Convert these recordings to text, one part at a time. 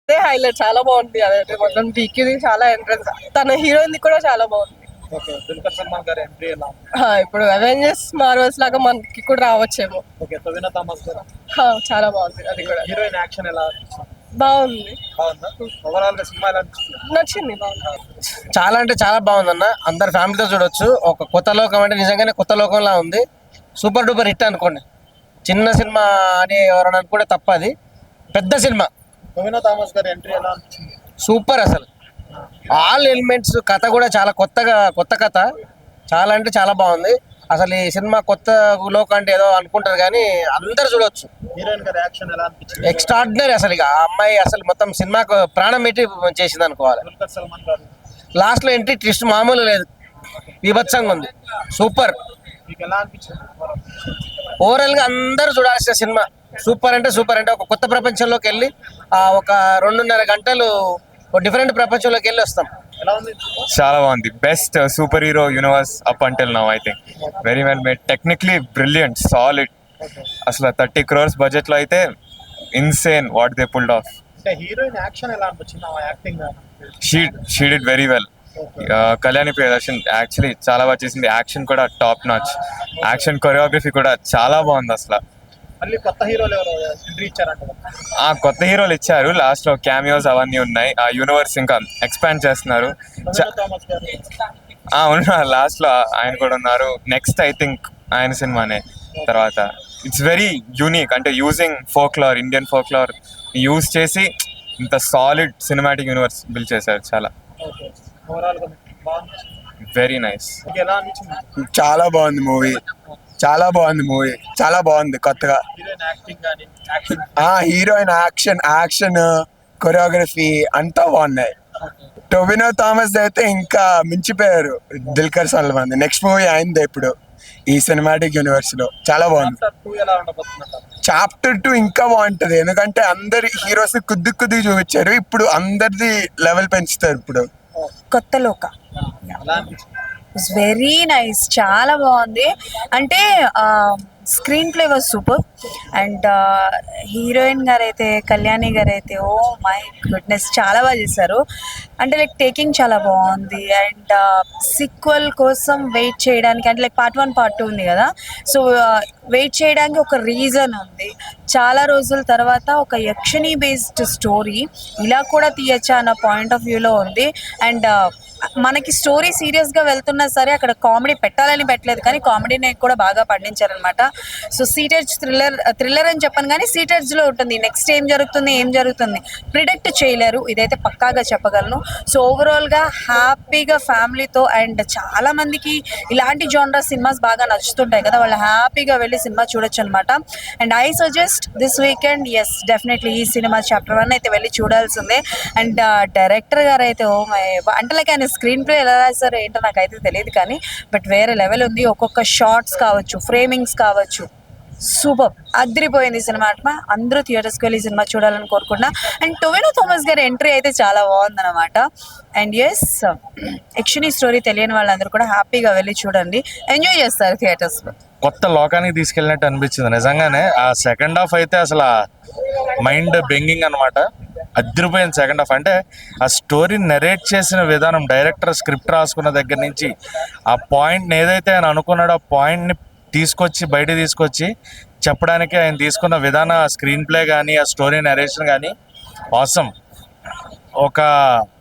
అదే హైలైట్, చాలా బాగుంది. అదే మొత్తం పీక్యూది చాలా ఎంట్రన్స్, తన హీరోయిన్ కూడా చాలా బాగుంది. ఓకే, దుల్కర్ సల్మాన్ గారి ఎంట్రీ ఎలా ఉంది? ఇప్పుడు అవెంజర్స్ మార్వెల్స్ లాగా మనకి కూడా రావచ్చేమో. ఓకే, టొవినో థామస్ గారు చాలా బాగుంది. అది కూడా హీరోయిన్ యాక్షన్ ఎలా అనిపించింది? బాగుంది, బాగుందా? ఓవరాల్ గా సినిమా ఎలా అనిపించింది? నచ్చింది, బాగుంది. చాలా అంటే చాలా బాగుందన్న. అందరు ఫ్యామిలీతో చూడొచ్చు. ఒక కొత్త లోకం అంటే నిజంగానే కొత్త లోకంలా ఉంది. సూపర్ డూపర్ హిట్ అనుకోండి. చిన్న సినిమా అని ఎవరైనా అనుకుంటే తప్ప, అది పెద్ద సినిమా. టొవినో థామస్ గారి ఎంట్రీ ఎలా అనిపించింది? సూపర్ అసలు. ఆల్ ఎలిమెంట్స్, కథ కూడా చాలా కొత్త కథ. చాలా అంటే చాలా బాగుంది. అసలు ఈ సినిమా కొత్త లోకం అంటే ఏదో అనుకుంటారు కానీ అందరు చూడొచ్చు. హీరోయిన్ గారి యాక్షన్ ఎలా అనిపించింది? ఎక్స్ట్రాడినరీ అసలు. ఇక ఆ అమ్మాయి అసలు మొత్తం సినిమాకు ప్రాణం పెట్టి చేసింది అనుకోవాలి. దుల్కర్ సల్మాన్ గారు లాస్ట్ లో ఎంట్రీ ట్విస్ట్ మామూలు లేదు, విభత్సంగా ఉంది. సూపర్. మీకు ఎలా అనిపించింది? ఓవరాల్ గా అందరూ చూడాల్సిన సినిమా. సూపర్ అంటే సూపర్. అంటే ఒక కొత్త ప్రపంచంలోకి వెళ్ళి ఒక 2.5 గంటలు ఒక డిఫరెంట్ ప్రపంచంలోకి వెళ్ళి వస్తాం. ఎలా ఉంది? చాలా బాగుంది. Best super hero universe up until now. I think very well made, technically brilliant, solid. అసలు 30 crores బడ్జెట్ లో అయితే insane what they pulled off. అంటే హీరోయిన్ యాక్షన్ ఎలా అనిపించింది? ఆ acting she did very well. Kalyani Priyadarshan actually చాలా బాగా చేసింది. యాక్షన్ కూడా టాప్ నాచ్. యాక్షన్ కొరియోగ్రఫీ కూడా చాలా బాగుంది అసలు. మళ్ళీ కొత్త హీరోలు ఎవరు ఎంట్రీ ఇచ్చారంట? కొత్త హీరోలు ఇచ్చారు. లాస్ట్ లో క్యామియోస్ అవన్నీ ఉన్నాయి. ఆ యూనివర్స్ ఇంకా ఎక్స్పాండ్ చేస్తున్నారు. టొవినో థామస్ గారు ఉన్నారు లాస్ట్ లో, ఆయన కూడా ఉన్నారు. నెక్స్ట్ ఐ థింక్ ఆయన సినిమానే. తర్వాత ఇట్స్ వెరీ యూనిక్. అంటే using folklore, Indian folklore use చేసి ఇంత సాలిడ్ సినిమాటిక్ యూనివర్స్ బిల్డ్ చేశారు. చాలా ఓవరాల్ గా బాగుంది. Very nice. మీకు ఎలా అనిపించింది? చాలా బాగుంది మూవీ. చాలా బాగుంది కొత్తగా. హీరోయిన్ యాక్టింగ్ కానీ యాక్షన్ హీరోయిన్ యాక్షన్ కొరియోగ్రఫీ అంతా బాగున్నాయి. టొవినో థామస్ అయితే ఇంకా మించిపోయారు దుల్కర్ సల్మాన్. నెక్స్ట్ మూవీ అయింది ఇప్పుడు ఈ సినిమాటిక్ యూనివర్స్ లో. చాలా బాగుంది. చాప్టర్ 2 ఎలా ఉండబోతుందంట? చాప్టర్ 2 ఇంకా బాగుంటది, ఎందుకంటే అందరి హీరోస్ కొద్ది చూపించారు. ఇప్పుడు అందరిది లెవెల్ పెంచుతారు ఇప్పుడు. కొత్త లోక ఎలా అనిపించింది? ఇట్స్ వెరీ నైస్, చాలా బాగుంది. అంటే screen play was super. And heroine గారు అయితే, కళ్యాణి గారు అయితే, ఓ మై గుడ్నెస్, చాలా బాగా చేశారు. అంటే లైక్ టేకింగ్ చాలా బాగుంది. అండ్ సీక్వెల్ కోసం వెయిట్ చేయడానికి, అంటే లైక్ పార్ట్ 1 పార్ట్ 2 ఉంది కదా, సో వెయిట్ చేయడానికి ఒక రీజన్ ఉంది. చాలా రోజుల తర్వాత ఒక యక్షిణి బేస్డ్ స్టోరీ ఇలా కూడా తీయచ్చా అన్న పాయింట్ ఆఫ్ వ్యూలో ఉంది. అండ్ మనకి స్టోరీ సీరియస్గా వెళ్తున్నా సరే అక్కడ కామెడీ పెట్టాలని పెట్టలేదు, కానీ కామెడీని కూడా బాగా పండించారనమాట. సో సీటెడ్జ్ థ్రిల్లర్ అని చెప్పను, కానీ సీటెడ్జ్లో ఉంటుంది. నెక్స్ట్ ఏం జరుగుతుంది ప్రిడిక్ట్ చేయలేరు, ఇదైతే పక్కాగా చెప్పగలను. సో ఓవరాల్గా హ్యాపీగా ఫ్యామిలీతో, అండ్ చాలా మందికి ఇలాంటి జోనర్ సినిమాస్ బాగా నచ్చుతుంటాయి కదా, వాళ్ళు హ్యాపీగా వెళ్ళి సినిమా చూడొచ్చు అనమాట. And I suggest this weekend, yes definitely ఈ సినిమా చాప్టర్ 1 అయితే వెళ్ళి చూడాల్సిందే. అండ్ డైరెక్టర్ గారు అయితే ఓ మై, అంటే లైక్ ఆయన స్క్రీన్ ప్లే ఎలా రాశారో ఏంటో నాకైతే తెలియదు, కానీ బట్ వేరే లెవెల్ ఉంది. ఒక్కొక్క షార్ట్స్ కావచ్చు, ఫ్రేమింగ్స్ కావచ్చు, సూపర్, అదిరిపోయింది సినిమా. అందరూ థియేటర్స్కి వెళ్ళి సినిమా చూడాలని కోరుకున్నా. అండ్ టొవినో థామస్ గారి ఎంట్రీ అయితే చాలా బాగుందన్నమాట. అండ్ ఎస్, యక్షిణి స్టోరీ తెలియని వాళ్ళందరూ కూడా హ్యాపీగా వెళ్ళి చూడండి, ఎంజాయ్ చేస్తారు థియేటర్స్లో. కొత్త లోకానికి తీసుకెళ్ళినట్టు అనిపించింది నిజంగానే. ఆ సెకండ్ హాఫ్ అయితే అసలు మైండ్ బెంగింగ్ అనమాట. అదిరిపోయింది సెకండ్ హాఫ్. అంటే ఆ స్టోరీ నెరేట్ చేసిన విధానం, డైరెక్టర్ స్క్రిప్ట్ రాసుకున్న దగ్గర నుంచి ఆ పాయింట్ని ఏదైతే ఆయన అనుకున్నాడో ఆ పాయింట్ని బయట తీసుకొచ్చి చెప్పడానికి ఆయన తీసుకున్న విధానం, ఆ స్క్రీన్ ప్లే కానీ ఆ స్టోరీ నరేషన్ కానీ ఆసమ్. ఒక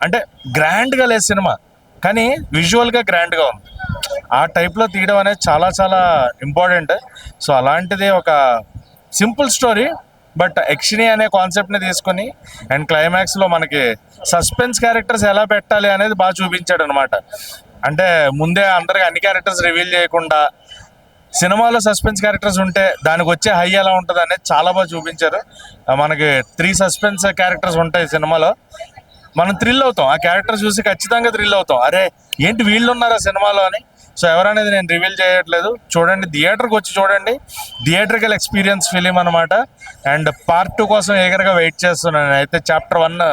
అంటే గ్రాండ్గా లేదు సినిమా, కానీ విజువల్గా గ్రాండ్గా ఉంది. ఆ టైప్లో తీయడం అనేది చాలా చాలా ఇంపార్టెంట్. సో అలాంటిది ఒక సింపుల్ స్టోరీ, బట్ యక్షిణి అనే కాన్సెప్ట్ని తీసుకొని అండ్ క్లైమాక్స్లో మనకి సస్పెన్స్ క్యారెక్టర్స్ ఎలా పెట్టాలి అనేది బాగా చూపించాడు అనమాట. అంటే ముందే అందరికి అన్ని క్యారెక్టర్స్ రివీల్ చేయకుండా సినిమాలో సస్పెన్స్ క్యారెక్టర్స్ ఉంటే దానికి వచ్చే హై ఎలా ఉంటుంది అనేది చాలా బాగా చూపించారు. మనకి 3 సస్పెన్స్ క్యారెక్టర్స్ ఉంటాయి సినిమాలో. మనం థ్రిల్ అవుతాం, ఆ క్యారెక్టర్ చూసి ఖచ్చితంగా థ్రిల్ అవుతాం. అరే ఏంటి వీళ్ళు ఉన్నారా సినిమాలో అని. సో ఎవరనేది నేను రివీల్ చేయట్లేదు. చూడండి, థియేటర్కి వచ్చి చూడండి, థియేటర్కల్ ఎక్స్పీరియన్స్ ఫిలిం అనమాట. అండ్ పార్ట్ 2 కోసం ఎగరగా వెయిట్ చేస్తున్నాను. అయితే చాప్టర్ 1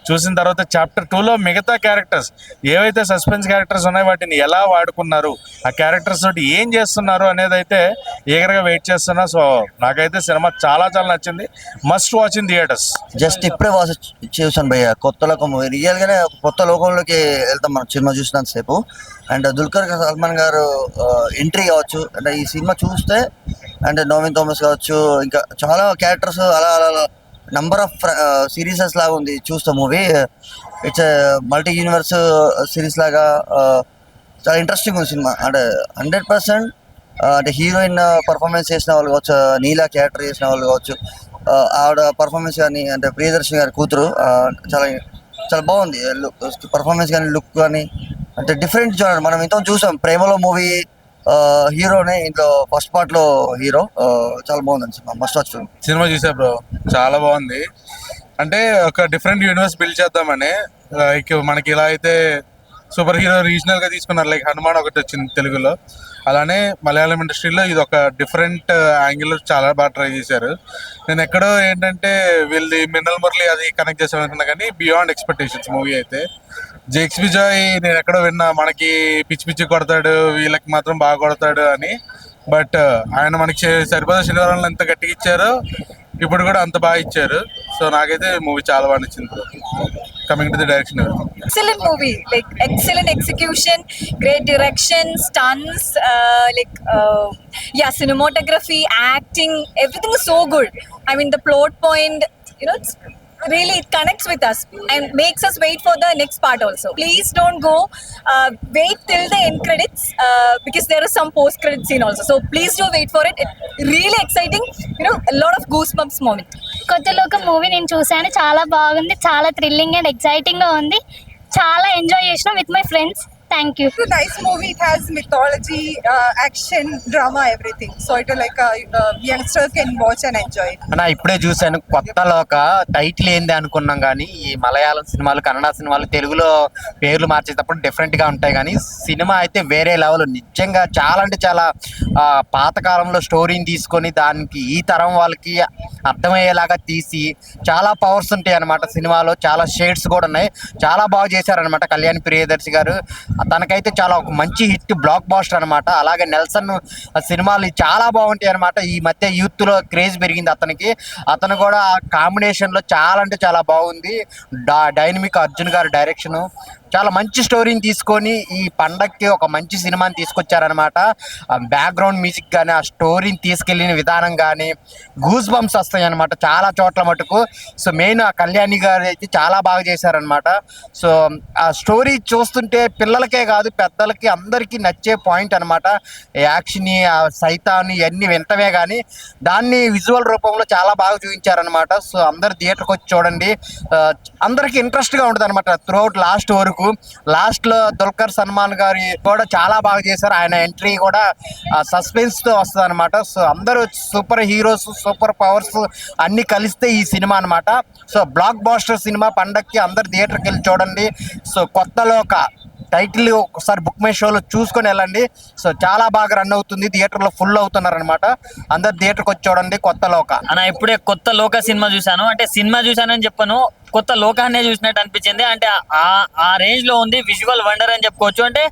చూసిన తర్వాత చాప్టర్ 2లో మిగతా క్యారెక్టర్స్ ఏవైతే సస్పెన్స్ క్యారెక్టర్స్ ఉన్నాయో వాటిని ఎలా వాడుకున్నారు, ఆ క్యారెక్టర్స్ తోటి ఏం చేస్తున్నారు అనేది అయితే ఎగరగా వెయిట్ చేస్తున్నా. సో నాకైతే సినిమా చాలా చాలా నచ్చింది. Must watch in theatres. Just ఇప్పుడే చూసాను భయ్య, కొత్త లోకం మూవీ. రియల్గానే కొత్త లోకంలోకి వెళ్తాం మనం సినిమా చూసినంత సేపు. అండ్ దుల్కర్ సల్మాన్ గారు ఎంట్రీ కావచ్చు, అంటే ఈ సినిమా చూస్తే, అండ్ నోవిన్ థామస్ కావచ్చు, ఇంకా చాలా క్యారెక్టర్స్ అలా అలా నంబర్ ఆఫ్ సిరీసెస్ లాగా ఉంది చూస్తే movie. It's multi universe series లాగా చాలా ఇంట్రెస్టింగ్ ఉంది సినిమా. అంటే 100% అంటే హీరోయిన్ పర్ఫార్మెన్స్ చేసిన వాళ్ళు కావచ్చు, నీలా క్యారెక్టర్ చేసిన వాళ్ళు కావచ్చు, ఆవిడ పర్ఫార్మెన్స్ కానీ, అంటే ప్రియదర్శిని గారి కూతురు చాలా చాలా బాగుంది. పర్ఫార్మెన్స్ కానీ, లుక్ కానీ, అంటే డిఫరెంట్ జోనర్. మనం ఇంత చూసాం ప్రేమలో మూవీ, హీరోనే ఇంట్లో ఫస్ట్ పార్ట్లో హీరో. చాలా బాగుంది cinema, must watch film. Cinema చూసా బ్రో, చాలా బాగుంది. అంటే ఒక డిఫరెంట్ యూనివర్స్ బిల్డ్ చేద్దామని, లైక్ మనకి ఇలా అయితే సూపర్ హీరో రీజనల్ గా తీసుకున్నారు, లైక్ హనుమాన్ ఒకటి వచ్చింది తెలుగులో, అలానే మలయాళం ఇండస్ట్రీలో ఇది ఒక డిఫరెంట్ యాంగిల్ చాలా బాగా ట్రై చేశారు. నేను ఎక్కడో ఏంటంటే వీళ్ళది మిన్నల్ మురళి అది కనెక్ట్ చేసాను అనుకున్నా, కానీ బియాండ్ ఎక్స్పెక్టేషన్స్ మూవీ అయితే. జేక్స్ విజయ్ నేను ఎక్కడో విన్నా మనకి పిచ్చి పిచ్చి కొడతాడు, వీళ్ళకి మాత్రం బాగా కొడతాడు అని. బట్ ఆయన మనకి సరిపోదా శనివారంలో ఎంత గట్టిగా ఇచ్చారో ఇప్పుడు కూడా అంత బాగా ఇచ్చారు. సో నాకైతే మూవీ చాలా బాగా నచ్చింది. Coming to the direction, excellent movie, like excellent execution, great direction, stunts, yeah, cinematography, acting, everything is so good. I mean the plot point, you know, it's really, it connects with us and makes us wait for the next part also. Please don't go, wait till the end credits, because there is some post credit scene also, so please do wait for it. It's really exciting, you know, a lot of goosebumps moment. కొత్త లోకం movie నేను చూసాను, చాలా బాగుంది, చాలా thrilling and exciting గా ఉంది. చాలా ఎంజాయ్ చేసిన with my friends. Thank you. It's a nice movie. It has mythology, action, drama, everything. So it like youngsters can watch and enjoy it. అన్న ఇప్పుడే చూశాను కొత్త లోక. టైటిల్ ఏంది అనుకున్నాం, కానీ ఈ మలయాళం సినిమాలు, కన్నడ సినిమాలు తెలుగులో పేర్లు మార్చేటప్పుడు డిఫరెంట్ గా ఉంటాయి, కానీ సినిమా అయితే వేరే లెవెల్. నిజంగా చాలా అంటే చాలా పాతకాలంలో స్టోరీని తీసుకొని దానికి ఈ తరం వాళ్ళకి అర్థమయ్యేలాగా తీసి చాలా పవర్స్ ఉంటాయి అనమాట సినిమాలో. చాలా షేడ్స్ కూడా ఉన్నాయి, చాలా బాగా చేశారనమాట కళ్యాణ్ ప్రియదర్శి గారు. తనకైతే చాలా ఒక మంచి హిట్ బ్లాక్ బాస్టర్ అనమాట. అలాగే నెల్సన్ సినిమాలు చాలా బాగుంటాయి అనమాట. ఈ మధ్య యూత్ లో క్రేజ్ పెరిగింది అతనికి. అతను కూడా కాంబినేషన్ లో చాలా అంటే చాలా బాగుంది. డైనమిక్ అర్జున్ గారి డైరెక్షన్, చాలా మంచి స్టోరీని తీసుకొని ఈ పండక్కి ఒక మంచి సినిమాని తీసుకొచ్చారనమాట. బ్యాక్గ్రౌండ్ మ్యూజిక్ కానీ, ఆ స్టోరీని తీసుకెళ్ళిన విధానం కానీ గూస్ బంప్స్ వస్తాయి అనమాట చాలా చోట్ల మటుకు. సో మెయిన్ ఆ కళ్యాణి గారు అయితే చాలా బాగా చేశారనమాట. సో ఆ స్టోరీ చూస్తుంటే పిల్లలకే కాదు పెద్దలకి అందరికీ నచ్చే పాయింట్ అనమాట. యాక్షన్, ఆ సైతాన్ని ఇవన్నీ వింటవే కానీ దాన్ని విజువల్ రూపంలో చాలా బాగా చూపించారనమాట. సో అందరు థియేటర్కి వచ్చి చూడండి, అందరికీ ఇంట్రెస్ట్గా ఉంటుంది అనమాట త్రూఅవుట్ లాస్ట్ వరకు. లాస్ట్ లో దుల్కర్ సల్మాన్ గారి కూడా చాలా బాగా చేశారు. ఆయన ఎంట్రీ కూడా సస్పెన్స్ తో వస్తుంది అనమాట. సో అందరూ సూపర్ హీరోస్, సూపర్ పవర్స్ అన్ని కలిస్తే ఈ సినిమా అనమాట. సో బ్లాక్ బాస్టర్ సినిమా పండక్కి అందరు థియేటర్కి వెళ్ళి చూడండి. సో కొత్త లోక టైటిల్ ఒకసారి బుక్ మై షోలో చూసుకొని వెళ్ళండి. సో చాలా బాగా రన్ అవుతుంది, థియేటర్లో ఫుల్ అవుతున్నారు అనమాట. అందరు థియేటర్కి వచ్చి చూడండి కొత్త లోక. అన్న ఇప్పుడే కొత్త లోక సినిమా చూశాను. అంటే సినిమా చూశానని చెప్పను, కొత్త లోకాన్నే చూసినట్టు అనిపించింది. అంటే ఆ రేంజ్ లో ఉంది, విజువల్ వండర్ అని చెప్పుకోవచ్చు. అంటే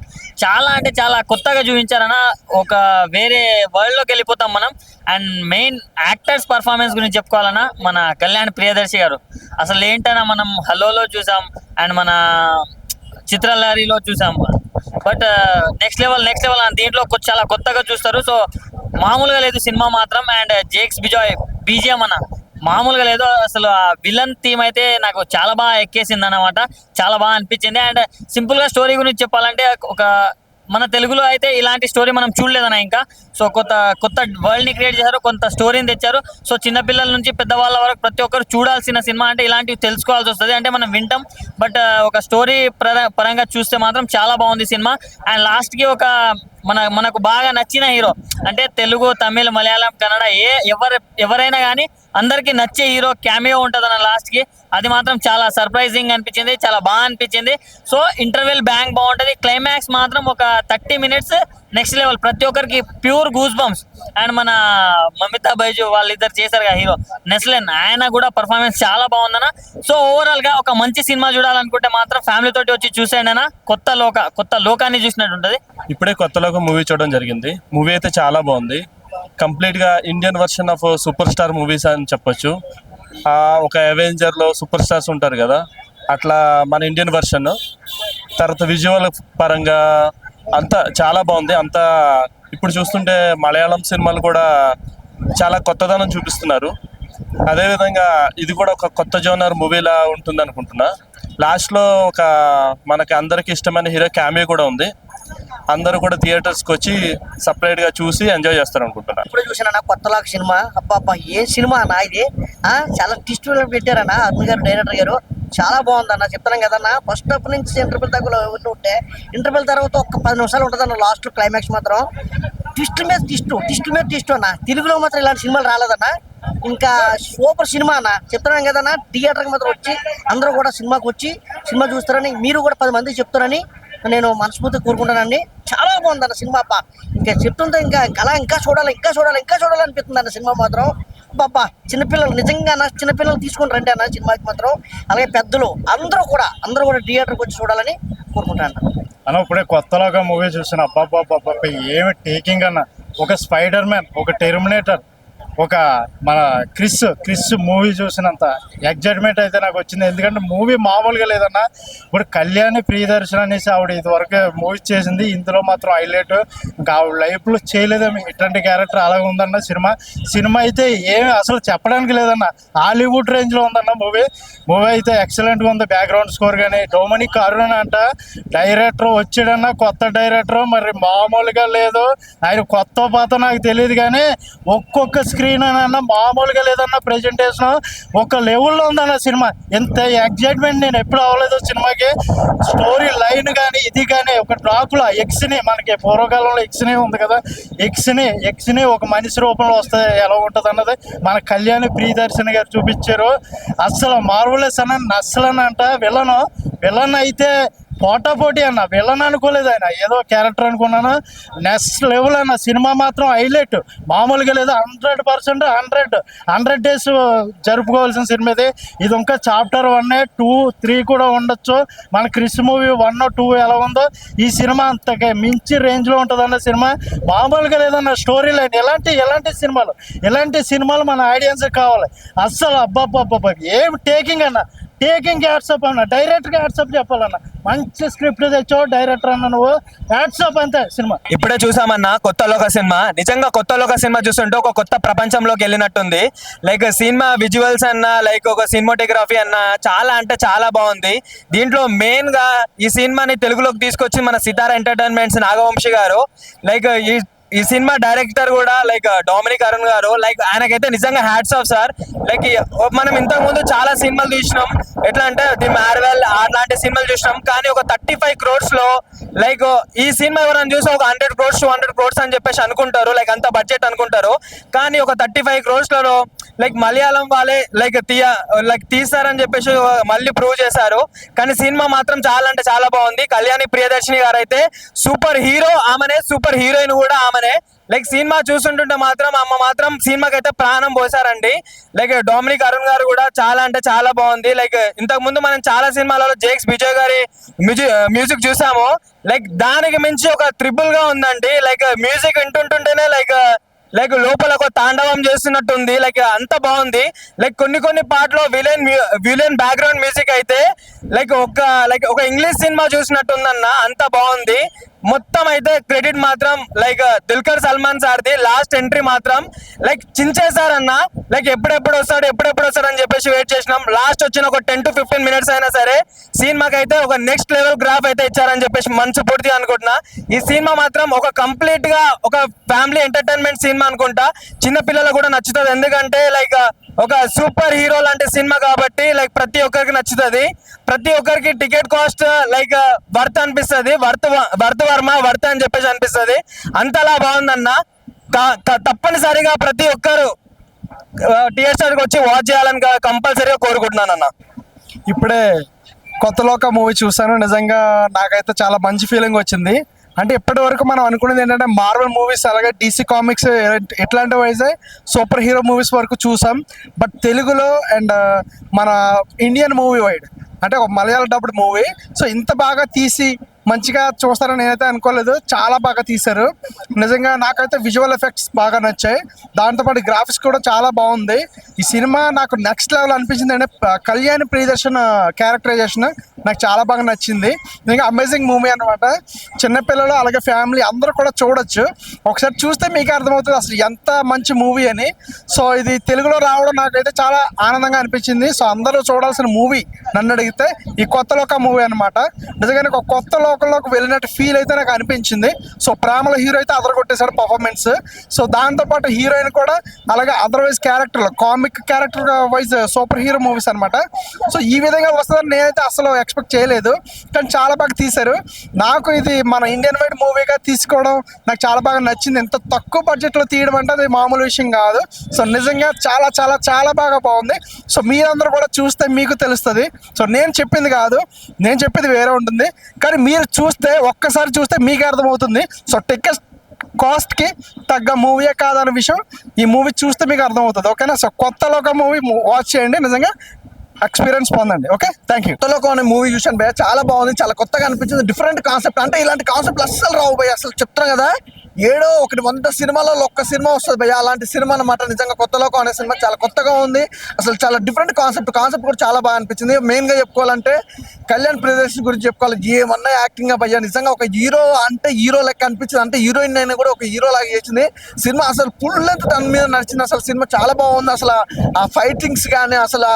చాలా కొత్తగా చూపించారన్న, ఒక వేరే వరల్డ్ లోకి వెళ్ళిపోతాం మనం. అండ్ మెయిన్ యాక్టర్స్ పర్ఫార్మెన్స్ గురించి చెప్పుకోవాలన్నా, మన కళ్యాణ్ ప్రియదర్శి గారు అసలు ఏంటన్నా, మనం హలోలో చూసాం అండ్ మన చిత్రలహరిలో చూసాం. బట్ నెక్స్ట్ లెవెల్ దీంట్లో చాలా కొత్తగా చూస్తారు. సో మామూలుగా లేదు సినిమా మాత్రం. అండ్ జేక్స్ విజయ్ బీజిఎం అన్న మామూలుగా లేదు. అసలు ఆ విలన్ థీమ్ అయితే నాకు చాలా బాగా ఎక్కేసింది అన్నమాట, చాలా బాగా అనిపించింది. అండ్ సింపుల్ గా స్టోరీ గురించి చెప్పాలంటే, ఒక మన తెలుగులో అయితే ఇలాంటి స్టోరీ మనం చూడలేదన్న ఇంకా. సో కొత్త వరల్డ్ ని క్రియేట్ చేశారు, కొంత స్టోరీని తెచ్చారు. సో చిన్నపిల్లల నుంచి పెద్దవాళ్ళ వరకు ప్రతి ఒక్కరు చూడాల్సిన సినిమా. అంటే ఇలాంటివి తెలుసుకోవాల్సి వస్తుంది, అంటే మనం వింటాం బట్ ఒక స్టోరీ పరంగా చూస్తే మాత్రం చాలా బాగుంది సినిమా. అండ్ లాస్ట్ కి ఒక మనకు బాగా నచ్చిన హీరో, అంటే తెలుగు, తమిళ్, మలయాళం, కన్నడ ఎవరైనా కానీ అందరికి నచ్చే హీరో క్యామియో ఉంటుంది అన్న లాస్ట్ కి, అది మాత్రం చాలా సర్ప్రైజింగ్ అనిపించింది, చాలా బాగా అనిపించింది. సో ఇంటర్వెల్ బ్యాంక్ బాగుంటది, క్లైమాక్స్ మాత్రం ఒక 30 minutes నెక్స్ట్ లెవెల్, ప్రతి ఒక్కరికి ప్యూర్ గూస్ బంప్స్. అండ్ మన మమితా బైజు వాళ్ళిద్దరు చేశారు కదా హీరో నెస్లెన్, ఆయన కూడా పర్ఫార్మెన్స్ చాలా బాగుందన్న. సో ఓవరాల్ గా ఒక మంచి సినిమా చూడాలనుకుంటే మాత్రం ఫ్యామిలీ తోటి వచ్చి చూసేయండి అన్న. కొత్త లోకాన్ని చూసినట్టు ఉంటది. ఇప్పుడే కొత్తలోకి మూవీ చూడడం జరిగింది. మూవీ అయితే చాలా బాగుంది. కంప్లీట్ గా Indian version of super star movies అని చెప్పొచ్చు. ఒక అవెంజర్ లో సూపర్ స్టార్స్ ఉంటారు కదా, అట్లా మన ఇండియన్ వర్షన్. తర్వాత విజువల్ పరంగా అంతా చాలా బాగుంది. అంతా ఇప్పుడు చూస్తుంటే మలయాళం సినిమాలు కూడా చాలా కొత్తదనం చూపిస్తున్నారు. అదేవిధంగా ఇది కూడా ఒక కొత్త జోనర్ మూవీలా ఉంటుంది అనుకుంటున్నా. లాస్ట్లో ఒక మనకి అందరికి ఇష్టమైన హీరో క్యామియో కూడా ఉంది. అందరూ కూడా థియేటర్స్కి వచ్చి సపరేట్గా చూసి ఎంజాయ్ చేస్తారు అనుకుంటున్నా. ఇప్పుడే చూసానన్నా కొత్తలాగా సినిమా. అబ్బా ఏం సినిమా అన్న ఇది. చాలా ట్విస్ట్ పెట్టారన్న అరుణ్ గారు, డైరెక్టర్ గారు. చాలా బాగుందన్న. చెప్తాను కదన్నా, ఫస్ట్ హాఫ్ నుంచి ఇంటర్వెల్ దాకా ఉంటే ఇంటర్వెల్ తర్వాత ఒక 10 నిమిషాలు ఉంటుందన్న. లాస్ట్ క్లైమాక్స్ మాత్రం ట్విస్ట్ మీద ట్విస్ట్ అన్న. తెలుగులో మాత్రం ఇలాంటి సినిమాలు రాలేదన్న. ఇంకా సూపర్ సినిమా అన్న. చెప్తున్నాను కదన్నా, థియేటర్కి మాత్రం వచ్చి అందరూ కూడా సినిమాకి వచ్చి సినిమా చూస్తారని, మీరు కూడా 10 మందికి చెప్తారని నేను మనస్ఫూర్తిగా కోరుకుంటానండి. చాలా బాగుందన్న సినిమా. ఇంకా చెప్తుంటే ఇంకా చూడాలి అనిపిస్తుంది అన్న సినిమా మాత్రం. చిన్నపిల్లలు నిజంగా చిన్నపిల్లలు తీసుకొని రండి అన్న సినిమాకి మాత్రం. అలాగే పెద్దలు అందరూ కూడా థియేటర్కి వచ్చి చూడాలని కోరుకుంటాను అన్న. ఇప్పుడే కొత్తలోగా మూవీ చూసిన అబ్బాబ్బా ఏమి టేకింగ్ అన్న. ఒక స్పైడర్ మ్యాన్, ఒక టెర్మినేటర్, ఒక మన క్రిస్ మూవీ చూసినంత ఎగ్జైట్మెంట్ అయితే నాకు వచ్చింది. ఎందుకంటే మూవీ మామూలుగా లేదన్న. ఇప్పుడు కళ్యాణి ప్రియదర్శన్ అనేసి ఆవిడ ఇదివరకు మూవీ చేసింది, ఇందులో మాత్రం హైలైట్. ఇంకా ఆవిడ లైఫ్లో చేయలేదేమో ఇట్లాంటి క్యారెక్టర్ అలాగే ఉందన్న. సినిమా అయితే ఏమి అసలు చెప్పడానికి లేదన్న. హాలీవుడ్ రేంజ్లో ఉందన్న మూవీ అయితే ఎక్సలెంట్గా ఉంది. బ్యాక్గ్రౌండ్ స్కోర్ కానీ డొమినిక్ అరుణ్ అంట డైరెక్టర్ వచ్చాడన్న, కొత్త డైరెక్టర్, మరి మామూలుగా లేదు. ఆయన కొత్త పాత నాకు తెలియదు కానీ ఒక్కొక్క స్క్రీన్ అన్న మామూలుగా లేదన్న. ప్రెజెంటేషన్ ఒక లెవెల్లో ఉందన్న సినిమా. ఎంత ఎగ్జైట్మెంట్ నేను ఎప్పుడు అవ్వలేదు సినిమాకి. స్టోరీ లైన్ కానీ ఇది కానీ ఒక డ్రాకులా ఎక్స్ని, మనకి పూర్వకాలంలో ఎక్స్ని ఉంది కదా, ఎక్స్ని ఒక మనిషి రూపంలో వస్తే ఎలా ఉంటుంది అన్నది మన కళ్యాణి ప్రియదర్శన్ గారు చూపించారు. అస్సలు మార్వలెస్ అన్న. నస్సలన్ అంట విలన్ అయితే పోటాపోటీ అన్న. విలన్ అనుకోలేదు ఆయన, ఏదో క్యారెక్టర్ అనుకున్నాను. నెక్స్ట్ లెవెల్ అన్న. సినిమా మాత్రం హైలైట్, మామూలుగా లేదు. 100% 100 days జరుపుకోవాల్సిన సినిమా ఇది. ఇంకా చాప్టర్ 1, 2, 3 కూడా ఉండొచ్చు. మన క్రిస్ మూవీ 1, 2 ఎలా ఉందో ఈ సినిమా అంతకే మించి రేంజ్లో ఉంటుంది అన్న. సినిమా మామూలుగా లేదన్న. స్టోరీ లైన్ ఇలాంటి సినిమాలు మన ఆడియన్స్ కావాలి. అస్సలు అబ్బాబ్బా ఏం టేకింగ్ అన్న. టేకింగ్ హ్యాట్సప్ అన్న. డైరెక్టర్గా హ్యాట్సప్ చెప్పాలన్న. మంచి స్క్రిప్ట్ తెచ్చావు డైరెక్టర్ అన్న, నువ్వు హ్యాట్సప్ అంతే. సినిమా ఇప్పుడే చూసామన్నా కొత్త లోక సినిమా. నిజంగా కొత్త లోక సినిమా చూస్తుంటే ఒక కొత్త ప్రపంచంలోకి వెళ్ళినట్టుంది. లైక్ సినిమా విజువల్స్ అన్న, లైక్ ఒక సినిమాటోగ్రఫీ అన్న చాలా అంటే చాలా బాగుంది. దీంట్లో మెయిన్ గా ఈ సినిమాని తెలుగులోకి తీసుకొచ్చి మన సితారా ఎంటర్టైన్మెంట్స్ నాగవంశీ గారు. లైక్ ఈ సినిమా డైరెక్టర్ కూడా లైక్ డొమినిక్ అరుణ్ గారు. లైక్ ఆయనకైతే నిజంగా హ్యాట్స్ ఆఫ్ సార్. లైక్ మనం ఇంతకు ముందు చాలా సినిమాలు చూసినాం, ఎట్లా అంటే ది మార్వెల్ అలాంటి సినిమాలు చూసినాం. కానీ ఒక 35 crores లో లైక్ ఈ సినిమా ఎవరైనా చూసి ఒక 100 crores 200 crores అని చెప్పేసి అనుకుంటారు, లైక్ అంత బడ్జెట్ అనుకుంటారు. కానీ ఒక 35 crores లలో లైక్ మలయాళం వాళ్ళే లైక్ తీస్తారని చెప్పేసి మళ్ళీ ప్రూవ్ చేశారు. కానీ సినిమా మాత్రం చాలా అంటే చాలా బాగుంది. కళ్యాణి ప్రియదర్శిని గారు అయితే సూపర్ హీరో ఆమెనే, సూపర్ హీరోయిన్ కూడా ఆమెనే. లైక్ సినిమా చూస్తుంటుంటే మాత్రం అమ్మ మాత్రం సినిమాకి అయితే ప్రాణం పోసారండి. లైక్ డొమినిక్ అరుణ్ గారు కూడా చాలా అంటే చాలా బాగుంది. లైక్ ఇంతకు ముందు మనం చాలా సినిమాలలో జేక్స్ విజయ్ గారి మ్యూజిక్ చూసాము. లైక్ దానికి మించి ఒక ట్రిపుల్ గా ఉందండి. లైక్ మ్యూజిక్ వింటుంటుంటేనే లైక్ లోపల ఒక తాండవం చేస్తున్నట్టుంది. లైక్ అంత బాగుంది. లైక్ కొన్ని పాటలో విలన్ బ్యాక్గ్రౌండ్ మ్యూజిక్ అయితే లైక్ ఒక ఇంగ్లీష్ సినిమా చూసినట్టుందన్న, అంత బాగుంది. మొత్తం అయితే క్రెడిట్ మాత్రం లైక్ దుల్కర్ సల్మాన్ సార్ది. లాస్ట్ ఎంట్రీ మాత్రం లైక్ చించేశారన్న. లైక్ ఎప్పుడెప్పుడు వస్తాడు అని చెప్పేసి వెయిట్ చేసినాం. లాస్ట్ వచ్చిన ఒక 10 to 15 minutes అయినా సరే సినిమాకి అయితే ఒక నెక్స్ట్ లెవెల్ గ్రాఫ్ అయితే ఇచ్చారని చెప్పేసి మనసు పూర్తిగా అనుకుంటున్నా. ఈ సినిమా మాత్రం ఒక కంప్లీట్ గా ఒక ఫ్యామిలీ ఎంటర్టైన్మెంట్ సినిమా అనుకుంటా. చిన్న పిల్లలకు కూడా నచ్చుతుంది. ఎందుకంటే లైక్ ఒక సూపర్ హీరో లాంటి సినిమా కాబట్టి లైక్ ప్రతి ఒక్కరికి నచ్చుతుంది. ప్రతి ఒక్కరికి టికెట్ కాస్ట్ లైక్ వర్త్ అనిపిస్తుంది. వర్త్ అని చెప్పేసి అనిపిస్తుంది. అంతలా బాగుందన్న. తప్పనిసరిగా ప్రతి ఒక్కరు థియేటర్కి వచ్చి వాచ్ చేయాలని కంపల్సరీగా కోరుకుంటున్నాను అన్న. ఇప్పుడే కొత్త లోక మూవీ చూసాను. నిజంగా నాకైతే చాలా మంచి ఫీలింగ్ వచ్చింది. అంటే ఇప్పటి వరకు మనం అనుకునేది ఏంటంటే మార్వెల్ మూవీస్ అలాగే డీసీ కామిక్స్ ఇట్లాంటి వైజే సూపర్ హీరో మూవీస్ వరకు చూసాం. బట్ తెలుగులో అండ్ మన ఇండియన్ మూవీ వైడ్ అంటే ఒక మలయాళ డబ్డ్ మూవీ సో ఇంత బాగా తీసి మంచిగా చూస్తారని నేనైతే అనుకోలేదు. చాలా బాగా తీశారు. నిజంగా నాకైతే విజువల్ ఎఫెక్ట్స్ బాగా నచ్చాయి. దాంతోపాటు గ్రాఫిక్స్ కూడా చాలా బాగుంది. ఈ సినిమా నాకు నెక్స్ట్ లెవెల్ అనిపించింది అంటే కళ్యాణ్ ప్రియదర్శన్ క్యారెక్టరైజేషన్ నాకు చాలా బాగా నచ్చింది. నిజంగా అమేజింగ్ మూవీ అనమాట. చిన్నపిల్లలు అలాగే ఫ్యామిలీ అందరూ కూడా చూడొచ్చు. ఒకసారి చూస్తే మీకు అర్థమవుతుంది అసలు ఎంత మంచి మూవీ అని. సో ఇది తెలుగులో రావడం నాకైతే చాలా ఆనందంగా అనిపించింది. సో అందరూ చూడాల్సిన మూవీ నన్ను అడిగితే ఈ కొత్త లోక మూవీ అనమాట. నిజంగానే ఒక కొత్త లోకంలోకి వెళ్ళినట్టు ఫీల్ అయితే నాకు అనిపించింది. సో ప్రేమల హీరో అయితే అదరగొట్టేశాడు పర్ఫార్మెన్స్. సో దాంతోపాటు హీరోయిన్ కూడా అలాగే అదర్వైజ్ క్యారెక్టర్లు comic character wise super hero movies అనమాట. సో ఈ విధంగా వస్తుందని నేనైతే అసలు ఎక్స్పెక్ట్ చేయలేదు. కానీ చాలా బాగా తీశారు. నాకు ఇది మన ఇండియన్ వైడ్ మూవీగా తీసుకోవడం నాకు చాలా బాగా నచ్చింది. ఎంత తక్కువ బడ్జెట్లో తీయడం అంటే అది మామూలు విషయం కాదు. సో నిజంగా చాలా చాలా చాలా బాగా బాగుంది. సో మీరందరూ కూడా చూస్తే మీకు తెలుస్తుంది. సో నేను చెప్పింది కాదు, నేను చెప్పేది వేరే ఉంటుంది. కానీ మీరు చూస్తే ఒక్కసారి చూస్తే మీకే అర్థమవుతుంది. సో టికెట్ కాస్ట్కి తగ్గ మూవీయే కాదన్న విషయం ఈ మూవీ చూస్తే మీకు అర్థమవుతుంది. ఓకేనా? సో కొత్త లోక మూవీ వాచ్ చేయండి. నిజంగా ఎక్స్పీరియన్స్ పొందండి. Okay, thank you. కొత్త లోకం అనే మూవీ చూసాను భయ్య, చాలా బాగుంది. చాలా కొత్తగా అనిపించింది. Different concept. అంటే ఇలాంటి కాన్సెప్ట్ అస్సలు రావు భయ్య. అసలు చెప్తాను కదా, ఏడో ఒకటి 100 సినిమాలలో ఒక్క సినిమా వస్తుంది భయ్య అలాంటి సినిమా అనమాట. నిజంగా కొత్త లోకం అనే సినిమా చాలా కొత్తగా ఉంది. అసలు చాలా డిఫరెంట్ కాన్సెప్ట్ కూడా చాలా బాగా అనిపించింది. మెయిన్గా చెప్పుకోవాలంటే కళ్యాణ్ ప్రియదర్శన్ గురించి చెప్పుకోవాలి. ఏమన్నా యాక్టింగ్ భయ్య నిజంగా ఒక హీరో అంటే హీరో లెక్క అనిపించింది. అంటే హీరోయిన్ అయినా కూడా ఒక హీరో లాగా చేసింది. సినిమా అసలు ఫుల్ లెంత్ తన మీద నడిచింది. అసలు సినిమా చాలా బాగుంది. అసలు ఆ ఫైటింగ్స్ కానీ అసలు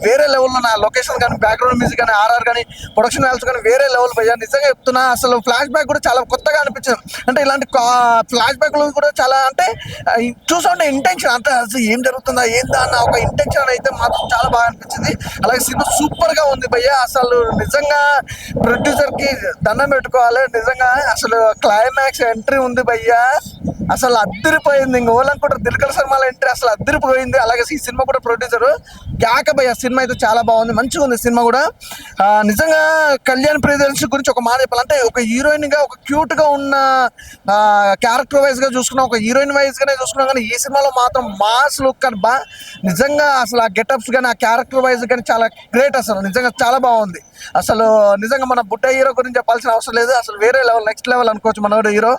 వేరే లెవెల్లో నా లొకేషన్ కానీ బ్యాక్గ్రౌండ్ మ్యూజిక్ కానీ ఆర్ఆర్ కానీ ప్రొడక్షన్ వాల్యూస్ కానీ వేరే లెవెల్ భయ్య. నిజంగా చెప్తున్నా అసలు ఫ్లాష్ బ్యాక్ కూడా చాలా కొత్తగా అనిపించింది. అంటే ఇలాంటి ఫ్లాష్ బ్యాక్లు కూడా చాలా అంటే చూస్తుంటే ఇంటెన్షన్ అంటే అసలు ఏం జరుగుతుందా ఏందా అన్న ఒక ఇంటెన్షన్ అయితే మాత్రం చాలా బాగా అనిపించింది. అలాగే సినిమా సూపర్ గా ఉంది భయ్య. అసలు నిజంగా ప్రొడ్యూసర్ కి దండం పెట్టుకోవాలి. నిజంగా అసలు క్లైమాక్స్ ఎంట్రీ ఉంది భయ్య, అసలు అద్దరిపోయింది. ఇంక ఓలనుకుంటారు దిల్కర్ సల్మాన్ ఎంట్రీ అసలు అద్దరిపోయింది. అలాగే ఈ సినిమా కూడా ప్రొడ్యూసర్ క్యాక భయ్య. సినిమా అయితే చాలా బాగుంది, మంచిగా ఉంది సినిమా కూడా. నిజంగా కళ్యాణ్ ప్రియదర్శన్ గురించి ఒక మాట చెప్పాలంటే ఒక హీరోయిన్ గా ఒక క్యూట్ గా ఉన్న క్యారెక్టర్ వైజ్ గా చూసుకున్నాం, ఒక హీరోయిన్ వైజ్ గానే చూసుకున్నాం. కానీ ఈ సినిమాలో మాత్రం మాస్ లుక్ అని నిజంగా అసలు ఆ గెటప్స్ కానీ ఆ క్యారెక్టర్ వైజ్ కానీ చాలా గ్రేట్. అసలు నిజంగా చాలా బాగుంది. అసలు నిజంగా మన బుట్ట హీరో గురించి చెప్పాల్సిన అవసరం లేదు. అసలు వేరే లెవెల్ నెక్స్ట్ లెవెల్ అనుకోవచ్చు మనోడు హీరో.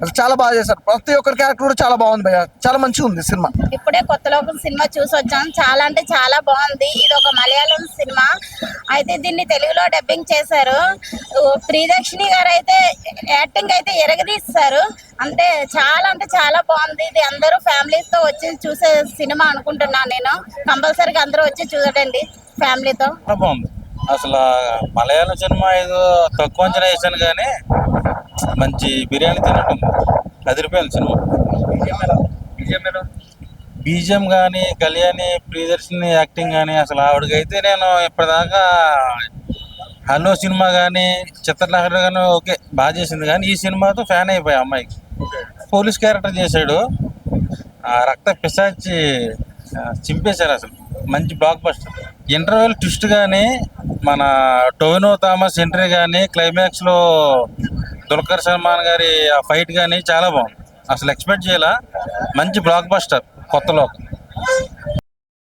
అసలు చాలా బాగా చేశారు. ప్రతి ఒక్కరి క్యారెక్టర్ కూడా చాలా బాగుంది భయ్య, చాలా మంచిగా ఉంది సినిమా. ఇప్పుడే కొత్త లోకం సినిమా చూసి వచ్చాం. చాలా అంటే చాలా బాగుంది. ఇది ఒక మలయాళం సినిమా అయితే దీన్ని తెలుగులో డబ్బింగ్ చేశారు. ప్రియదర్శిని గారు అయితే యాక్టింగ్ అయితే ఎరగదీస్తారు. అంటే చాలా బాగుంది. ఇది అందరూ ఫ్యామిలీస్ తో వచ్చి చూసే సినిమా అనుకుంటున్నాను నేను. కంపల్సరీగా అందరూ వచ్చి చూడండి ఫ్యామిలీతో. బాగుంది. అసలు మలయాళం సినిమా ఏదో తక్కువ అంచనా వేసాను కానీ మంచి బిర్యానీ తిన్నట్టుంది. అదిరిపోయింది సినిమా. బీజిఎం కానీ కళ్యాణి ప్రియదర్శిని యాక్టింగ్ కానీ అసలు ఆవిడకైతే నేను ఇప్పటిదాకా హలో సినిమా కానీ చిత్రలహరి కానీ ఓకే బాగా చేసింది. కానీ ఈ సినిమాతో ఫ్యాన్ అయిపోయా అమ్మాయికి. పోలీస్ క్యారెక్టర్ చేశాడు, రక్త పిశాచి చింపేశారు. అసలు మంచి బ్లాక్ బస్టర్. ఇంటర్వెల్ ట్విస్ట్ కానీ మన టొవినో థామస్ ఎంట్రీ కానీ క్లైమాక్స్లో దుల్కర్ సల్మాన్ గారి ఆ ఫైట్ కానీ చాలా బాగుంది. అసలు ఎక్స్పెక్ట్ చేయాల. మంచి బ్లాక్ బస్టర్ కొత్త లోకం.